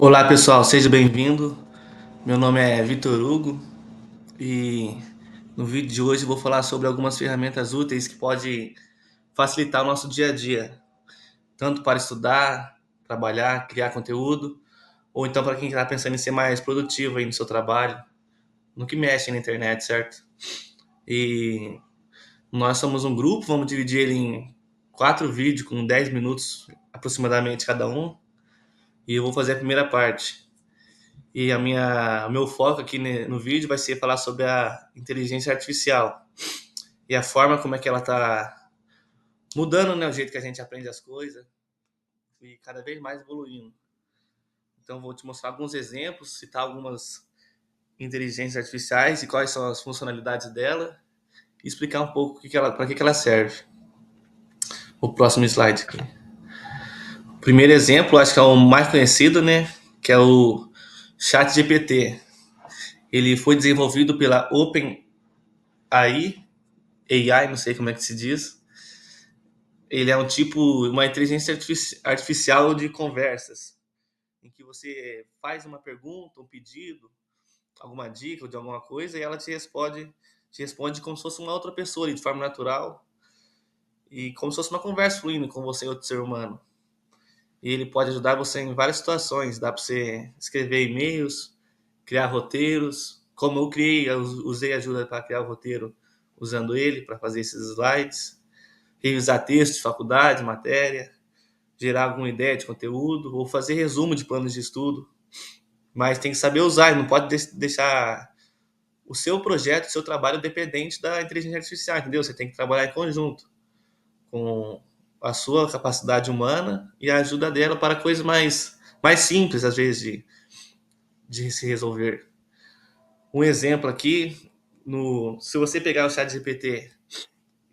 Olá pessoal, seja bem-vindo. Meu nome é Vitor Hugo e no vídeo de hoje eu vou falar sobre algumas ferramentas úteis que podem facilitar o nosso dia a dia, tanto para estudar, trabalhar, criar conteúdo, ou então para quem está pensando em ser mais produtivo aí no seu trabalho, no que mexe na internet, certo? E nós somos um grupo, vamos dividir ele em 4 vídeos com 10 minutos aproximadamente cada um, e eu vou fazer a primeira parte. E o meu foco aqui no vídeo vai ser falar sobre a inteligência artificial e a forma como é que ela está mudando, né, o jeito que a gente aprende as coisas e cada vez mais evoluindo. Então, vou te mostrar alguns exemplos, citar algumas inteligências artificiais e quais são as funcionalidades dela e explicar um pouco para que ela serve. O próximo slide aqui. O primeiro exemplo, acho que é o mais conhecido, né, que é o ChatGPT. Ele foi desenvolvido pela OpenAI, AI, não sei como é que se diz. Ele é uma inteligência artificial de conversas, em que você faz uma pergunta, um pedido, alguma dica de alguma coisa e ela te responde como se fosse uma outra pessoa, de forma natural e como se fosse uma conversa fluindo com você e outro ser humano. E ele pode ajudar você em várias situações. Dá para você escrever e-mails, criar roteiros. Como eu criei, eu usei ajuda para criar o roteiro usando ele para fazer esses slides, revisar texto de faculdade, matéria, gerar alguma ideia de conteúdo ou fazer resumo de planos de estudo. Mas tem que saber usar, não pode deixar o seu projeto, o seu trabalho dependente da inteligência artificial, entendeu? Você tem que trabalhar em conjunto com a sua capacidade humana e a ajuda dela para coisas mais simples, às vezes, de se resolver. Um exemplo aqui, se você pegar o chat GPT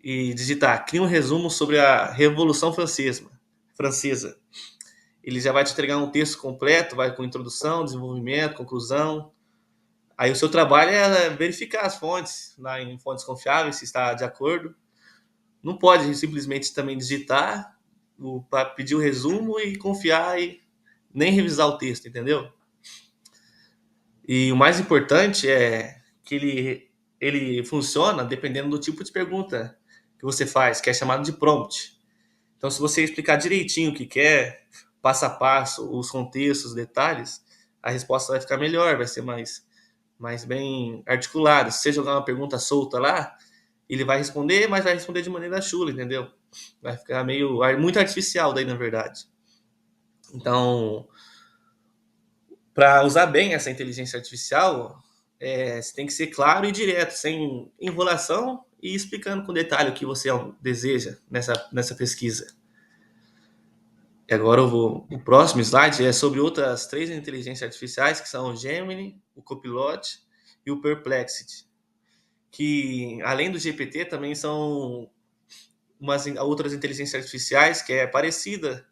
e digitar, cria um resumo sobre a Revolução Francesa. Ele já vai te entregar um texto completo, vai com introdução, desenvolvimento, conclusão. Aí o seu trabalho é verificar as fontes, lá em fontes confiáveis, se está de acordo. Não pode simplesmente também digitar para pedir o resumo e confiar e nem revisar o texto, entendeu? E o mais importante é que ele funciona dependendo do tipo de pergunta que você faz, que é chamado de prompt. Então, se você explicar direitinho o que quer, passo a passo, os contextos, os detalhes, a resposta vai ficar melhor, vai ser mais bem articulada. Se você jogar uma pergunta solta lá, ele vai responder, mas vai responder de maneira chula, entendeu? Vai ficar muito artificial daí, na verdade. Então, para usar bem essa inteligência artificial, você tem que ser claro e direto, sem enrolação e explicando com detalhe o que você deseja nessa pesquisa. E agora o próximo slide é sobre outras 3 inteligências artificiais, que são o Gemini, o Copilot e o Perplexity, que além do GPT também são umas outras inteligências artificiais que é parecida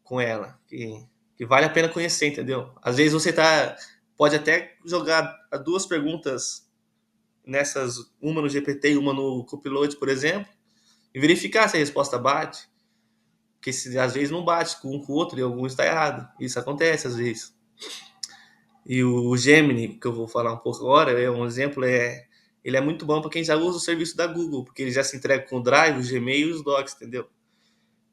com ela, que vale a pena conhecer, entendeu? Às vezes pode até jogar 2 perguntas uma no GPT e uma no Copilot, por exemplo, e verificar se a resposta bate, porque às vezes não bate com um com o outro e algum está errado. Isso acontece às vezes. E o Gemini, que eu vou falar um pouco agora, é um exemplo, ele é muito bom para quem já usa o serviço da Google, porque ele já se entrega com o Drive, o Gmail e os Docs, entendeu?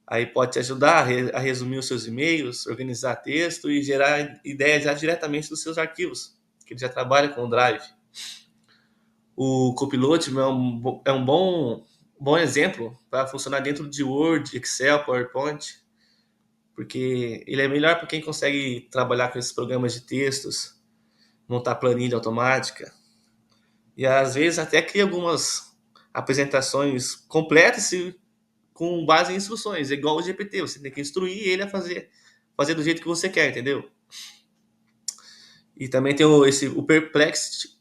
Aí pode te ajudar a resumir os seus e-mails, organizar texto e gerar ideias já diretamente dos seus arquivos, que ele já trabalha com o Drive. O Copilot é um bom exemplo para funcionar dentro de Word, Excel, PowerPoint, porque ele é melhor para quem consegue trabalhar com esses programas de textos, montar planilha automática e às vezes até cria algumas apresentações completas com base em instruções, é igual o GPT, você tem que instruir ele a fazer do jeito que você quer, entendeu? E também tem o Perplexity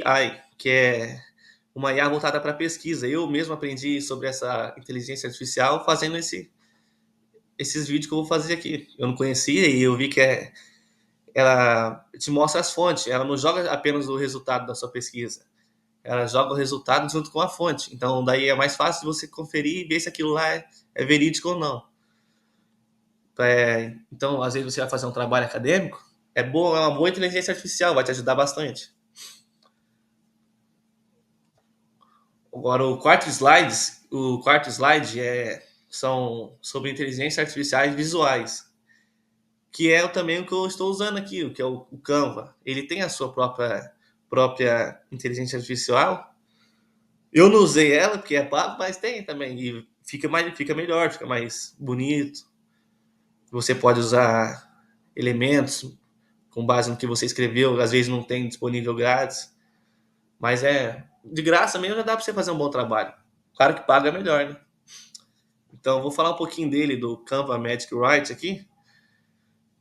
AI, que é uma IA voltada para pesquisa. Eu mesmo aprendi sobre essa inteligência artificial fazendo esses vídeos que eu vou fazer aqui. Eu não conhecia e eu vi que ela te mostra as fontes, ela não joga apenas o resultado da sua pesquisa, ela joga o resultado junto com a fonte. Então, daí é mais fácil de você conferir e ver se aquilo lá é verídico ou não. Então, às vezes você vai fazer um trabalho acadêmico É uma boa inteligência artificial, vai te ajudar bastante. Agora, o quarto slide são sobre inteligência artificiais visuais, que é também o que eu estou usando aqui, o que é o Canva. Ele tem a sua própria inteligência artificial. Eu não usei ela porque é pago, mas tem também. E fica melhor, fica mais bonito. Você pode usar elementos com base no que você escreveu, às vezes não tem disponível grátis, mas de graça mesmo já dá para você fazer um bom trabalho. Claro que paga melhor, né? Então, eu vou falar um pouquinho dele, do Canva Magic Write aqui,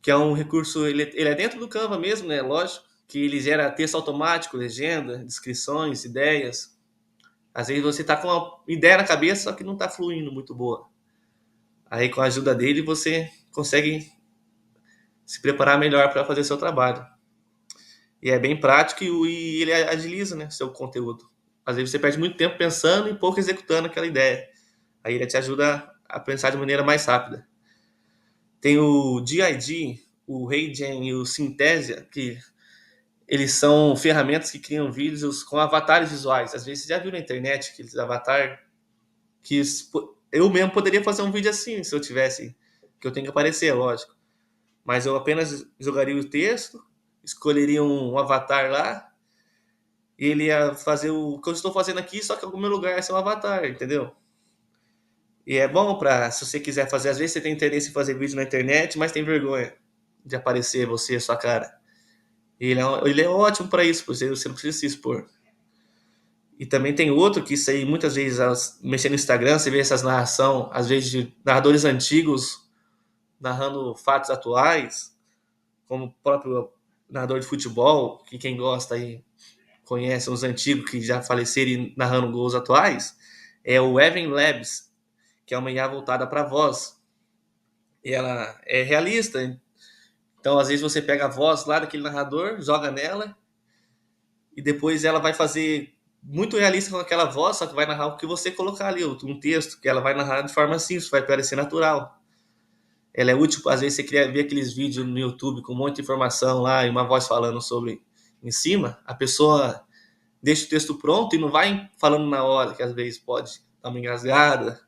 que é um recurso, ele é dentro do Canva mesmo, né? Lógico, que ele gera texto automático, legenda, descrições, ideias. Às vezes você tá com uma ideia na cabeça, só que não tá fluindo muito boa. Aí, com a ajuda dele, você consegue se preparar melhor para fazer seu trabalho. E é bem prático e ele agiliza, né, seu conteúdo. Às vezes você perde muito tempo pensando e pouco executando aquela ideia. Aí ele te ajuda a pensar de maneira mais rápida. Tem o DID, o Raygen e o Synthesia, que eles são ferramentas que criam vídeos com avatares visuais. Às vezes você já viu na internet aqueles avatares que eu mesmo poderia fazer um vídeo assim, se eu tivesse, que eu tenho que aparecer, lógico. Mas eu apenas jogaria o texto, escolheria um avatar lá, e ele ia fazer o que eu estou fazendo aqui, só que no meu lugar é seu avatar, entendeu? E é bom para, se você quiser fazer, às vezes você tem interesse em fazer vídeo na internet, mas tem vergonha de aparecer você, sua cara. E ele é ótimo para isso, você não precisa se expor. E também tem outro que isso aí, muitas vezes, mexendo no Instagram, você vê essas narração, às vezes de narradores antigos narrando fatos atuais, como o próprio narrador de futebol, que quem gosta aí conhece os antigos que já faleceram e narrando gols atuais, é o Evan Labs, que é uma IA voltada para voz. E ela é realista, então às vezes você pega a voz lá daquele narrador, joga nela, e depois ela vai fazer muito realista com aquela voz, só que vai narrar o que você colocar ali, um texto, que ela vai narrar de forma simples, vai parecer natural. Ela é útil, às vezes você queria ver aqueles vídeos no YouTube com um monte de informação lá e uma voz falando sobre em cima, a pessoa deixa o texto pronto e não vai falando na hora, que às vezes pode dar uma engasgada.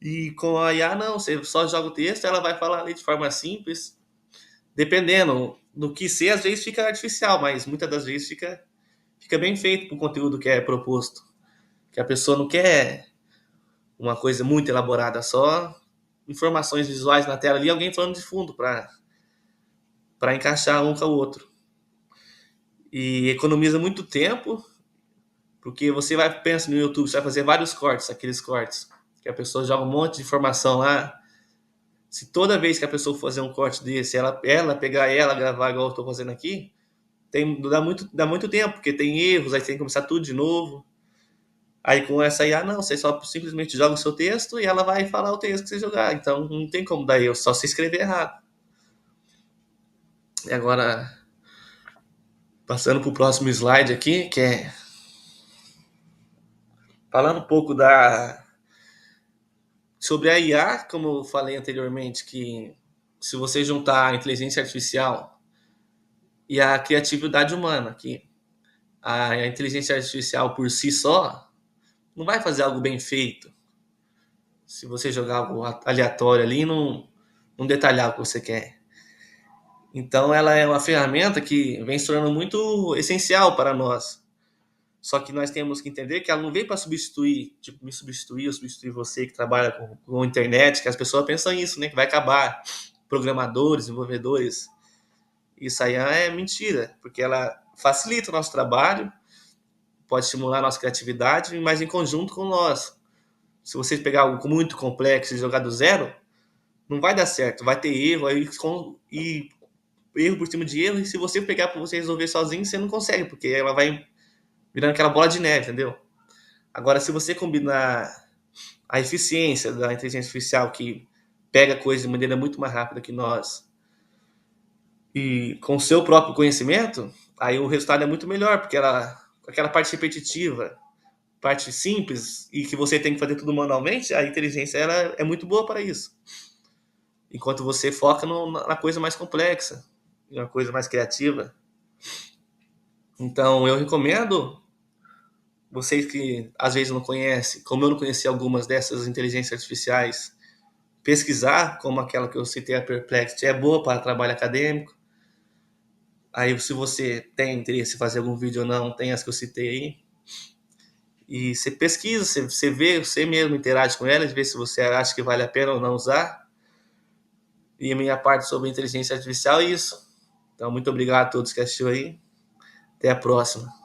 E com a IA, não, você só joga o texto, ela vai falar ali de forma simples. Dependendo do que ser, às vezes fica artificial, mas muitas das vezes fica bem feito para o conteúdo que é proposto. Que a pessoa não quer uma coisa muito elaborada, só informações visuais na tela ali, alguém falando de fundo para encaixar um com o outro. E economiza muito tempo, porque você vai pensa no YouTube, você vai fazer vários cortes, aqueles cortes que a pessoa joga um monte de informação lá. Se toda vez que a pessoa fazer um corte desse, ela pegar ela, gravar igual eu estou fazendo aqui, dá muito tempo, porque tem erros, aí tem que começar tudo de novo. Aí com essa IA, não, você só simplesmente joga o seu texto e ela vai falar o texto que você jogar. Então não tem como dar erro, só se escrever errado. E agora, passando para o próximo slide aqui, que é falando um pouco sobre a IA, como eu falei anteriormente, que se você juntar a inteligência artificial e a criatividade humana, que a inteligência artificial por si só não vai fazer algo bem feito. Se você jogar algo aleatório ali e não detalhar o que você quer. Então, ela é uma ferramenta que vem se tornando muito essencial para nós. Só que nós temos que entender que ela não veio para substituir, tipo, me substituir ou substituir você que trabalha com internet, que as pessoas pensam isso, né? Que vai acabar programadores, desenvolvedores. Isso aí é mentira, porque ela facilita o nosso trabalho, pode estimular a nossa criatividade, mas em conjunto com nós. Se você pegar algo muito complexo e jogar do zero, não vai dar certo, vai ter erro aí e erro por cima de erro, e se você pegar para você resolver sozinho, você não consegue, porque ela vai virando aquela bola de neve, entendeu? Agora, se você combinar a eficiência da inteligência artificial, que pega coisas de maneira muito mais rápida que nós, e com o seu próprio conhecimento, aí o resultado é muito melhor, porque aquela parte repetitiva, parte simples, e que você tem que fazer tudo manualmente, a inteligência ela é muito boa para isso. Enquanto você foca na coisa mais complexa. uma coisa mais criativa. Então eu recomendo vocês que às vezes não conhecem, como eu não conheci algumas dessas inteligências artificiais, pesquisar, como aquela que eu citei, a Perplexity, é boa para trabalho acadêmico. Aí, se você tem interesse em fazer algum vídeo ou não, tem as que eu citei aí. E você pesquisa, você vê, você mesmo interage com elas, vê se você acha que vale a pena ou não usar. E a minha parte sobre inteligência artificial é isso. Então, muito obrigado a todos que assistiu aí. Até a próxima.